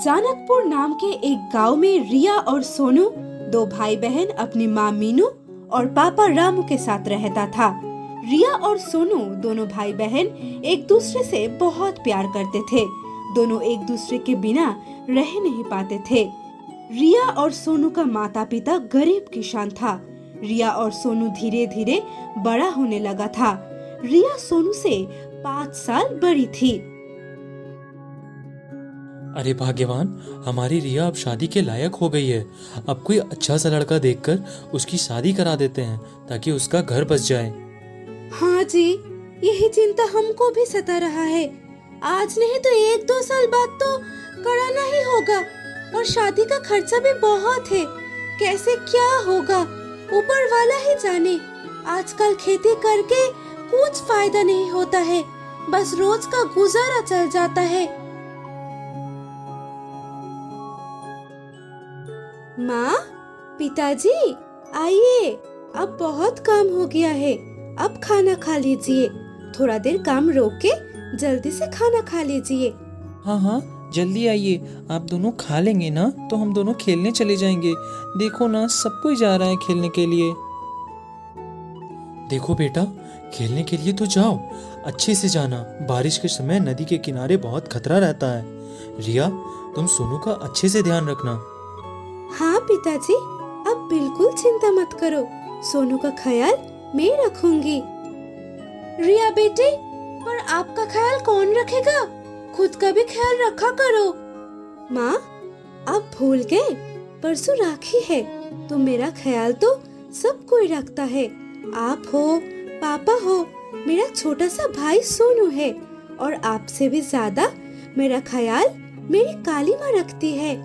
जानकपुर नाम के एक गांव में रिया और सोनू, दो भाई बहन, अपनी माँ मीनू और पापा रामू के साथ रहता था। रिया और सोनू दोनों भाई बहन एक दूसरे से बहुत प्यार करते थे। दोनों एक दूसरे के बिना रह नहीं पाते थे। रिया और सोनू का माता पिता गरीब किसान था। रिया और सोनू धीरे धीरे बड़ा होने लगा था। रिया सोनू से 5 साल बड़ी थी। अरे भाग्यवान, हमारी रिया अब शादी के लायक हो गई है। अब कोई अच्छा सा लड़का देखकर उसकी शादी करा देते हैं ताकि उसका घर बस जाए। हाँ जी, यही चिंता हमको भी सता रहा है। आज नहीं तो 1-2 साल बाद तो कराना ही होगा और शादी का खर्चा भी बहुत है। कैसे क्या होगा, ऊपर वाला ही जाने। आजकल खेती करके कुछ फायदा नहीं होता है, बस रोज का गुजारा चल जाता है। माँ, पिताजी, आइए, अब बहुत काम हो गया है। अब खाना खा लीजिए। थोड़ा देर काम रोक के जल्दी से खाना खा लीजिए। हाँ हाँ, जल्दी आइए। आप दोनों खा लेंगे ना तो हम दोनों खेलने चले जाएंगे। देखो ना, सब कोई जा रहा है खेलने के लिए। देखो बेटा, खेलने के लिए तो जाओ, अच्छे से जाना। बारिश के समय नदी के किनारे बहुत खतरा रहता है। रिया, तुम सोनू का अच्छे से ध्यान रखना। हाँ पिताजी, अब बिल्कुल चिंता मत करो। सोनू का ख्याल मैं रखूंगी। रिया बेटी, पर आपका ख्याल कौन रखेगा? खुद का भी ख्याल रखा करो। माँ, आप भूल गए? परसों राखी है, तो मेरा ख्याल तो सब कोई रखता है। आप हो, पापा हो, मेरा छोटा सा भाई सोनू है, और आपसे भी ज्यादा मेरा ख्याल मेरी काली माँ रखती है।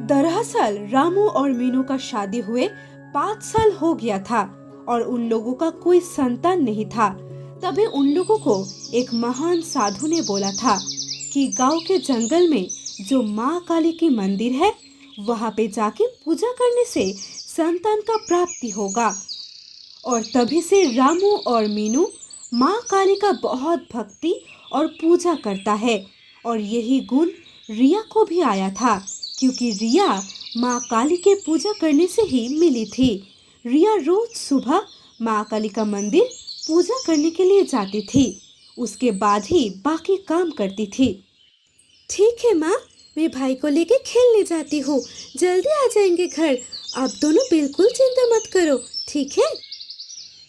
दरअसल रामू और मीनू का शादी हुए 5 साल हो गया था और उन लोगों का कोई संतान नहीं था। तभी उन लोगों को एक महान साधु ने बोला था कि गांव के जंगल में जो माँ काली की मंदिर है, वहाँ पे जाके पूजा करने से संतान का प्राप्ति होगा। और तभी से रामू और मीनू माँ काली का बहुत भक्ति और पूजा करता है। और यही गुण रिया को भी आया था, क्योंकि रिया माँ काली के पूजा करने से ही मिली थी। रिया रोज सुबह माँ काली का मंदिर पूजा करने के लिए जाती थी। उसके बाद ही बाकी काम करती थी। ठीक है माँ, मैं भाई को लेके खेलने जाती हूँ। जल्दी आ जाएंगे घर। आप दोनों बिल्कुल चिंता मत करो, ठीक है?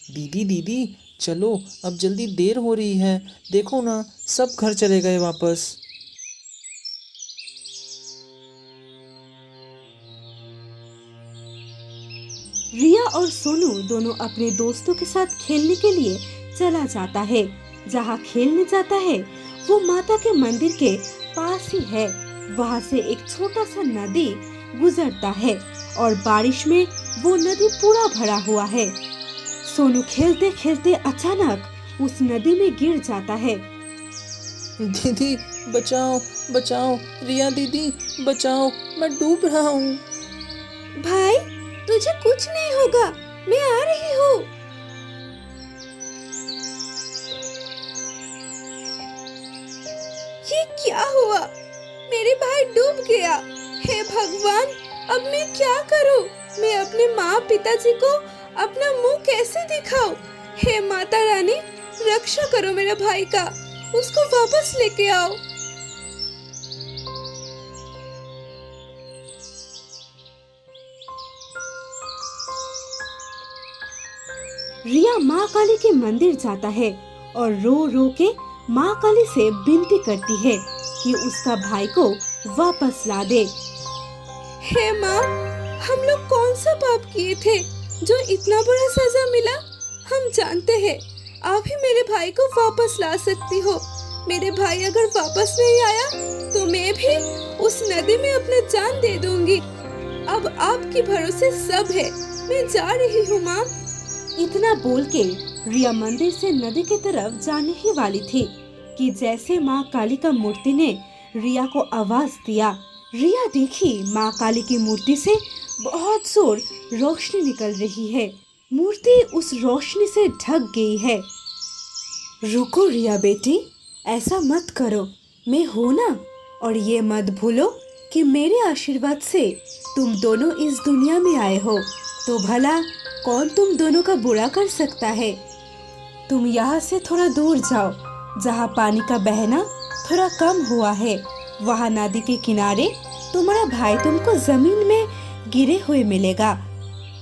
दीदी दीदी, चलो, अब जल्दी देर हो रही है। देखो ना, सब घर चले गए वापस। रिया और सोनू दोनों अपने दोस्तों के साथ खेलने के लिए चला जाता है। जहाँ खेलने जाता है वो माता के मंदिर के पास ही है। वहाँ से एक छोटा सा नदी गुजरता है और बारिश में वो नदी पूरा भरा हुआ है। सोनू खेलते खेलते अचानक उस नदी में गिर जाता है। दीदी, बचाओ बचाओ, रिया दीदी बचाओ, मैं डूब रहा हूँ। भाई, तुझे कुछ नहीं होगा, मैं आ रही हूँ। ये क्या हुआ? मेरे भाई डूब गया। हे भगवान, अब मैं क्या करूँ? मैं अपने माँ पिताजी को अपना मुंह कैसे दिखाऊं? हे माता रानी, रक्षा करो मेरे भाई का, उसको वापस लेके आओ। रिया माँ काली के मंदिर जाता है और रो रो के माँ काली से विनती करती है कि उसका भाई को वापस ला दे। हे माँ, हम लोग कौन सा पाप किए थे जो इतना बड़ा सजा मिला? हम जानते हैं आप ही मेरे भाई को वापस ला सकती हो। मेरे भाई अगर वापस नहीं आया तो मैं भी उस नदी में अपना जान दे दूंगी। अब आपके भरोसे सब है, मैं जा रही हूँ माँ। इतना बोल के रिया मंदिर से नदी की तरफ जाने ही वाली थी कि जैसे माँ काली का मूर्ति ने रिया को आवाज दिया। रिया देखी माँ काली की मूर्ति से बहुत जोर रोशनी निकल रही है। मूर्ति उस रोशनी से ढक गई है। रुको रिया बेटी, ऐसा मत करो, मैं हूँ ना। और ये मत भूलो कि मेरे आशीर्वाद से तुम दोनों इस दुनिया में आए हो, तो भला कौन तुम दोनों का बुरा कर सकता है। तुम यहाँ से थोड़ा दूर जाओ, जहाँ पानी का बहना थोड़ा कम हुआ है। वहाँ नदी के किनारे तुम्हारा भाई तुमको जमीन में गिरे हुए मिलेगा,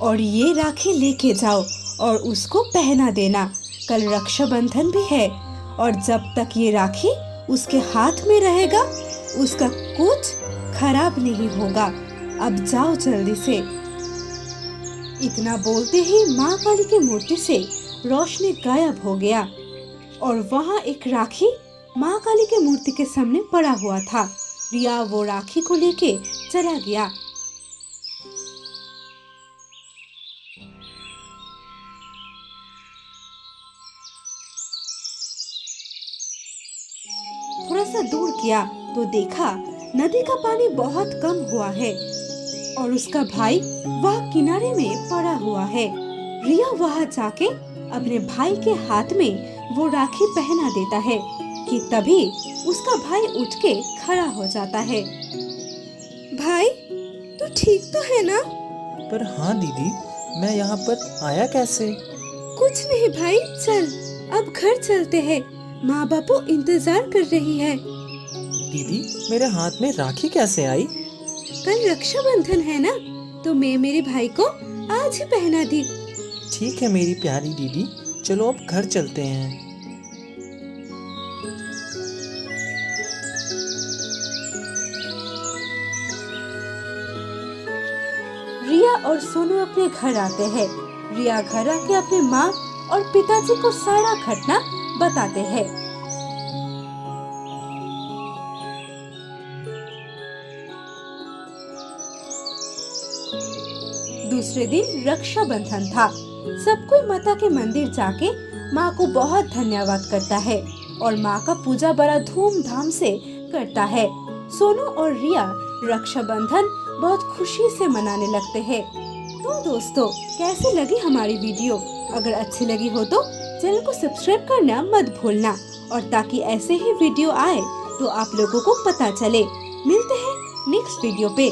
और ये राखी लेके जाओ और उसको पहना देना। कल रक्षाबंधन भी है, और जब तक ये राखी उसके हाथ में रहेगा उसका कुछ खराब नहीं होगा। अब जाओ जल्दी से। इतना बोलते ही माँ काली की मूर्ति से रोशनी गायब हो गया, और वहाँ एक राखी माँ काली की मूर्ति के सामने पड़ा हुआ था। रिया वो राखी को लेके चला गया। थोड़ा सा दूर गया तो देखा नदी का पानी बहुत कम हुआ है, और उसका भाई वह किनारे में पड़ा हुआ है। रिया वहाँ जाके अपने भाई के हाथ में वो राखी पहना देता है कि तभी उसका भाई उठ के खड़ा हो जाता है। भाई, तू ठीक तो है ना? पर हाँ दीदी, मैं यहाँ पर आया कैसे? कुछ नहीं भाई, चल अब घर चलते हैं। माँ बापू इंतजार कर रही है। दीदी, मेरे हाथ में राखी कैसे आई? कल रक्षाबंधन है ना, तो मैं मेरे भाई को आज ही पहना दी। ठीक है मेरी प्यारी दीदी, चलो अब घर चलते हैं। रिया और सोनू अपने घर आते हैं। रिया घर आके अपने माँ और पिताजी को सारा घटना बताते हैं। दूसरे दिन रक्षाबंधन था। सब कोई माता के मंदिर जाके माँ को बहुत धन्यवाद करता है, और माँ का पूजा बड़ा धूमधाम से करता है। सोनू और रिया रक्षाबंधन बहुत खुशी से मनाने लगते हैं। तो दोस्तों, कैसी लगी हमारी वीडियो? अगर अच्छी लगी हो तो चैनल को सब्सक्राइब करना मत भूलना, और ताकि ऐसे ही वीडियो आए तो आप लोगों को पता चले। मिलते हैं नेक्स्ट वीडियो पे।